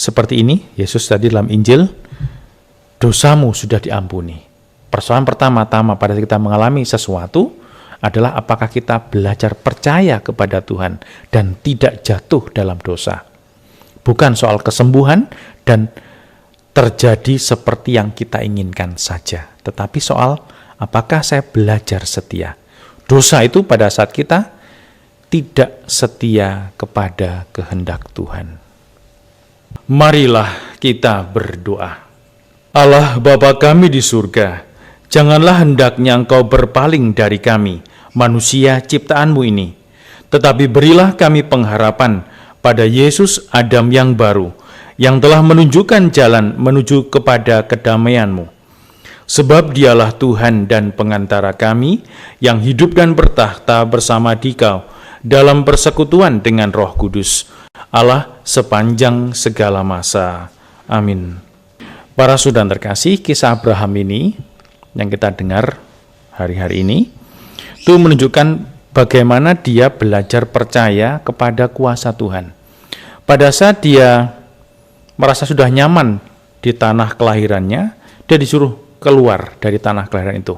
seperti ini, Yesus tadi dalam Injil, dosamu sudah diampuni. Persoalan pertama-tama pada kita mengalami sesuatu adalah apakah kita belajar percaya kepada Tuhan dan tidak jatuh dalam dosa. Bukan soal kesembuhan dan terjadi seperti yang kita inginkan saja, tetapi soal apakah saya belajar setia. Dosa itu pada saat kita tidak setia kepada kehendak Tuhan. Marilah kita berdoa. Allah Bapa kami di surga, janganlah hendaknya Engkau berpaling dari kami, manusia ciptaan-Mu ini, tetapi berilah kami pengharapan pada Yesus Adam yang baru, yang telah menunjukkan jalan menuju kepada kedamaian-Mu. Sebab Dialah Tuhan dan pengantara kami, yang hidup dan bertahta bersama Dikau dalam persekutuan dengan Roh Kudus, Allah sepanjang segala masa. Amin. Para saudara terkasih, kisah Abraham ini yang kita dengar hari-hari ini itu menunjukkan bagaimana dia belajar percaya kepada kuasa Tuhan. Pada saat dia merasa sudah nyaman di tanah kelahirannya, dia disuruh keluar dari tanah kelahiran itu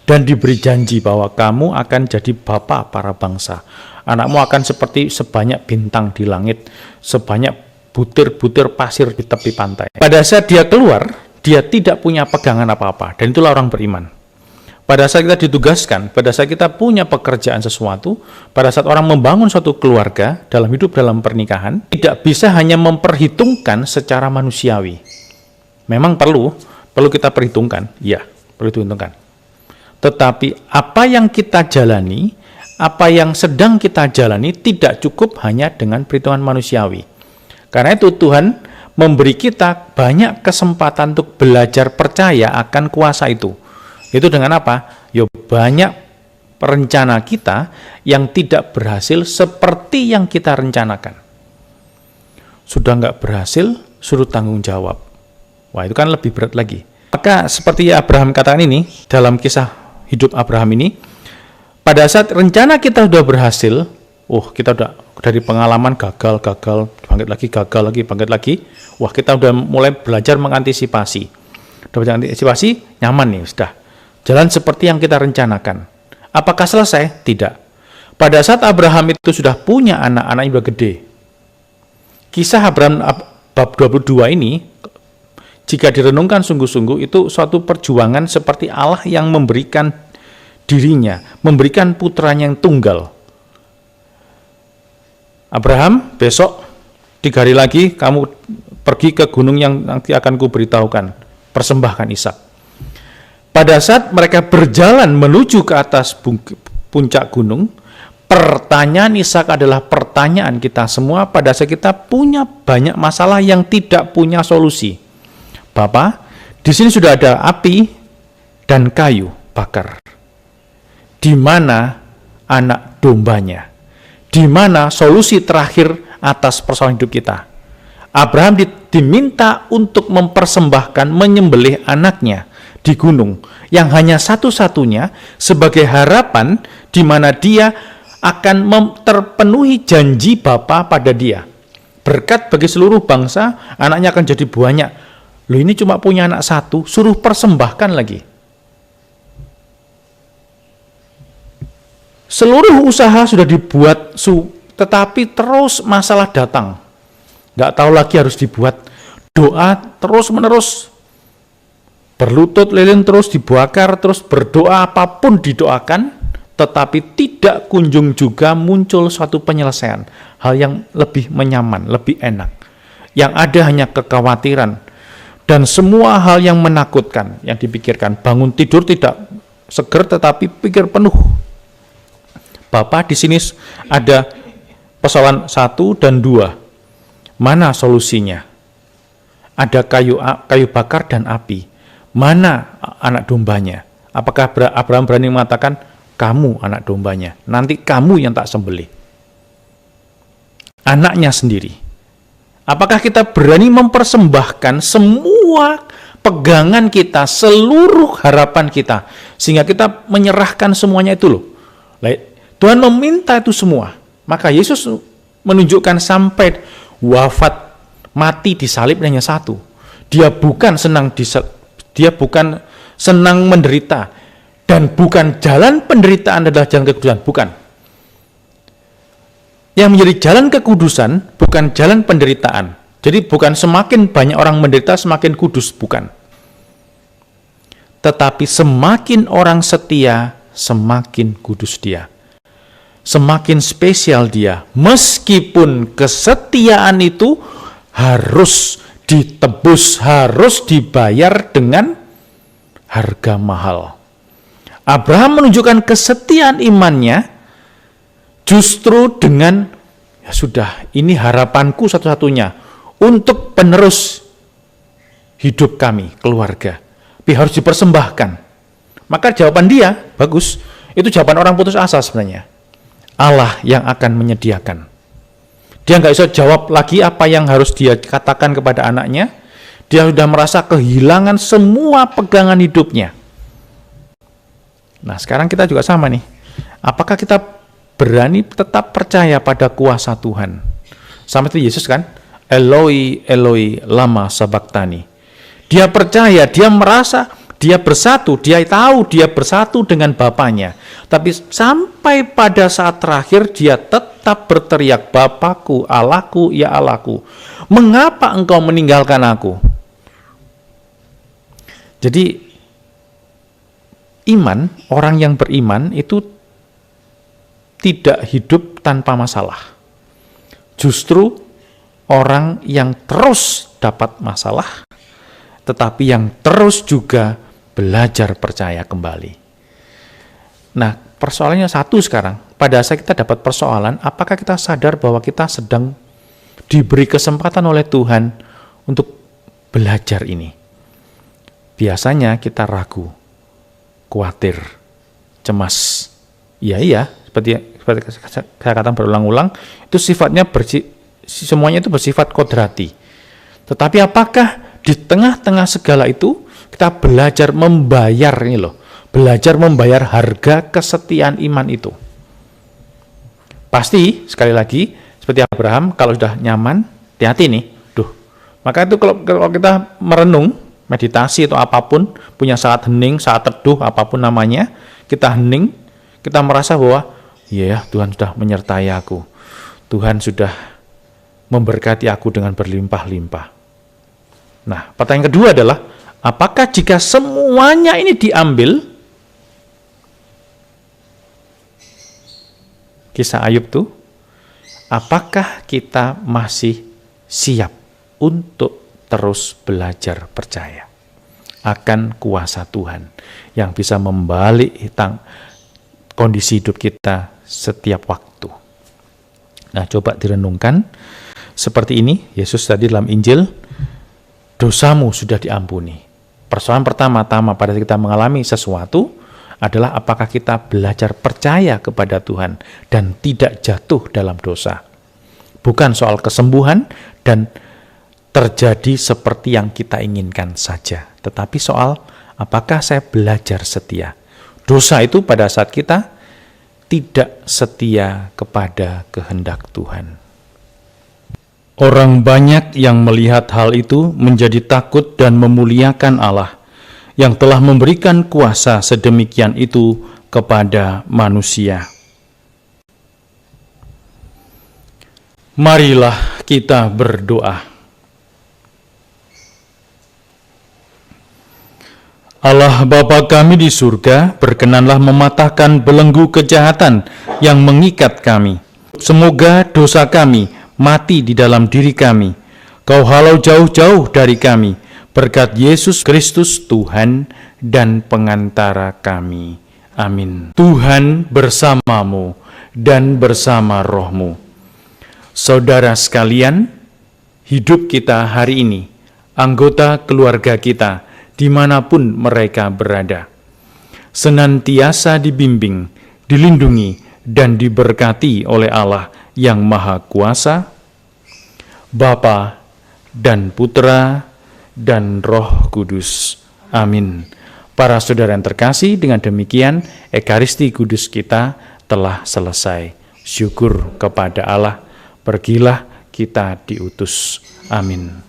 dan diberi janji bahwa kamu akan jadi bapa para bangsa. Anakmu akan seperti sebanyak bintang di langit, sebanyak butir-butir pasir di tepi pantai. Pada saat dia keluar, dia tidak punya pegangan apa-apa, dan itulah orang beriman. Pada saat kita ditugaskan, pada saat kita punya pekerjaan sesuatu, pada saat orang membangun suatu keluarga, dalam hidup dalam pernikahan, tidak bisa hanya memperhitungkan secara manusiawi. Memang perlu kita perhitungkan, ya, perlu dihitungkan. Tetapi apa yang kita jalani, apa yang sedang kita jalani tidak cukup hanya dengan perhitungan manusiawi. Karena itu Tuhan memberi kita banyak kesempatan untuk belajar percaya akan kuasa itu. Itu dengan apa? Ya banyak rencana kita yang tidak berhasil seperti yang kita rencanakan. Sudah nggak berhasil, suruh tanggung jawab. Wah, itu kan lebih berat lagi. Maka seperti Abraham katakan ini, dalam kisah hidup Abraham ini, pada saat rencana kita sudah berhasil, kita udah dari pengalaman gagal, bangkit lagi. Wah, kita udah mulai belajar mengantisipasi. Udah belajar mengantisipasi, nyaman nih, sudah. Jalan seperti yang kita rencanakan. Apakah selesai? Tidak. Pada saat Abraham itu sudah punya anak-anaknya udah gede. Kisah Abraham bab 22 ini, jika direnungkan sungguh-sungguh, itu suatu perjuangan seperti Allah yang memberikan dirinya, memberikan putranya yang tunggal. Abraham, besok 3 hari lagi kamu pergi ke gunung yang nanti akan kuberitahukan, persembahkan Ishak. Pada saat mereka berjalan menuju ke atas puncak gunung, pertanyaan Ishak adalah pertanyaan kita semua pada saat kita punya banyak masalah yang tidak punya solusi. Bapak, di sini sudah ada api dan kayu bakar. Di mana anak dombanya? Di mana solusi terakhir atas persoalan hidup kita? Abraham diminta untuk mempersembahkan, menyembelih anaknya di gunung, yang hanya satu-satunya sebagai harapan di mana dia akan terpenuhi janji Bapa pada dia. Berkat bagi seluruh bangsa, anaknya akan jadi banyak. Loh, ini cuma punya anak satu, suruh persembahkan lagi. Seluruh usaha sudah dibuat, tetapi terus masalah datang. Nggak tahu lagi harus dibuat. Doa terus-menerus. Berlutut lilin terus, dibakar terus, berdoa apapun didoakan, tetapi tidak kunjung juga muncul suatu penyelesaian. Hal yang lebih menyaman, lebih enak. Yang ada hanya kekhawatiran. Dan semua hal yang menakutkan, yang dipikirkan. Bangun tidur tidak seger, tetapi pikir penuh. Bapak, di sini ada persoalan 1 dan 2. Mana solusinya? Ada kayu bakar dan api. Mana anak dombanya? Apakah Abraham berani mengatakan, kamu anak dombanya, nanti kamu yang tak sembelih? Anaknya sendiri. Apakah kita berani mempersembahkan semua pegangan kita, seluruh harapan kita, sehingga kita menyerahkan semuanya itu loh? Tuhan meminta itu semua. Maka Yesus menunjukkan sampai wafat, mati di salib hanya satu. Dia bukan senang menderita, dan bukan jalan penderitaan adalah jalan kekudusan, bukan. Yang menjadi jalan kekudusan bukan jalan penderitaan. Jadi bukan semakin banyak orang menderita semakin kudus, bukan. Tetapi semakin orang setia, semakin kudus dia. Semakin spesial dia. Meskipun kesetiaan itu harus ditebus, harus dibayar dengan harga mahal. Abraham menunjukkan kesetiaan imannya justru dengan, ya sudah, ini harapanku satu-satunya untuk penerus hidup kami, keluarga. Tapi harus dipersembahkan. Maka jawaban dia, bagus, itu jawaban orang putus asa sebenarnya. Allah yang akan menyediakan. Dia nggak bisa jawab lagi apa yang harus dia katakan kepada anaknya. Dia sudah merasa kehilangan semua pegangan hidupnya. Nah, sekarang kita juga sama nih. Apakah kita berani tetap percaya pada kuasa Tuhan? Sama itu Yesus kan? Eloi, Eloi, lama sabachthani. Dia percaya, dia merasa, dia bersatu, dia tahu dia bersatu dengan Bapaknya. Tapi sampai pada saat terakhir dia tetap berteriak, Bapakku, Allahku, ya Allahku, mengapa engkau meninggalkan aku? Jadi iman, orang yang beriman itu tidak hidup tanpa masalah. Justru orang yang terus dapat masalah, tetapi yang terus juga belajar percaya kembali. Nah, persoalannya satu sekarang. Pada saat kita dapat persoalan, apakah kita sadar bahwa kita sedang diberi kesempatan oleh Tuhan untuk belajar ini? Biasanya kita ragu, khawatir, cemas. Iya, seperti saya katakan berulang-ulang, itu sifatnya semuanya itu bersifat kodrati. Tetapi apakah di tengah-tengah segala itu kita belajar membayar ini loh, belajar membayar harga kesetiaan iman itu? Pasti sekali lagi seperti Abraham, kalau sudah nyaman, hati-hati nih. Maka itu kalau kita merenung, meditasi atau apapun, punya saat hening, saat teduh, apapun namanya, kita hening, kita merasa bahwa ya Tuhan sudah menyertai aku, Tuhan sudah memberkati aku dengan berlimpah-limpah. Nah, pertanyaan kedua adalah, apakah jika semuanya ini diambil, kisah Ayub tuh, apakah kita masih siap untuk terus belajar percaya akan kuasa Tuhan yang bisa membalik kondisi hidup kita setiap waktu? Nah, coba direnungkan seperti ini. Yesus tadi dalam Injil, dosamu sudah diampuni. Persoalan pertama-tama pada saat kita mengalami sesuatu adalah apakah kita belajar percaya kepada Tuhan dan tidak jatuh dalam dosa. Bukan soal kesembuhan dan terjadi seperti yang kita inginkan saja, tetapi soal apakah saya belajar setia. Dosa itu pada saat kita tidak setia kepada kehendak Tuhan. Orang banyak yang melihat hal itu menjadi takut dan memuliakan Allah yang telah memberikan kuasa sedemikian itu kepada manusia. Marilah kita berdoa. Allah Bapa kami di surga, berkenanlah mematahkan belenggu kejahatan yang mengikat kami. Semoga dosa kami mati di dalam diri kami. Kau halau jauh-jauh dari kami, berkat Yesus Kristus Tuhan dan pengantara kami. Amin. Tuhan bersamamu dan bersama rohmu. Saudara sekalian, hidup kita hari ini, anggota keluarga kita, dimanapun mereka berada, senantiasa dibimbing, dilindungi, dan diberkati oleh Allah yang Maha Kuasa, Bapa dan Putra dan Roh Kudus. Amin. Para saudara yang terkasih, dengan demikian Ekaristi Kudus kita telah selesai. Syukur kepada Allah, pergilah kita diutus. Amin.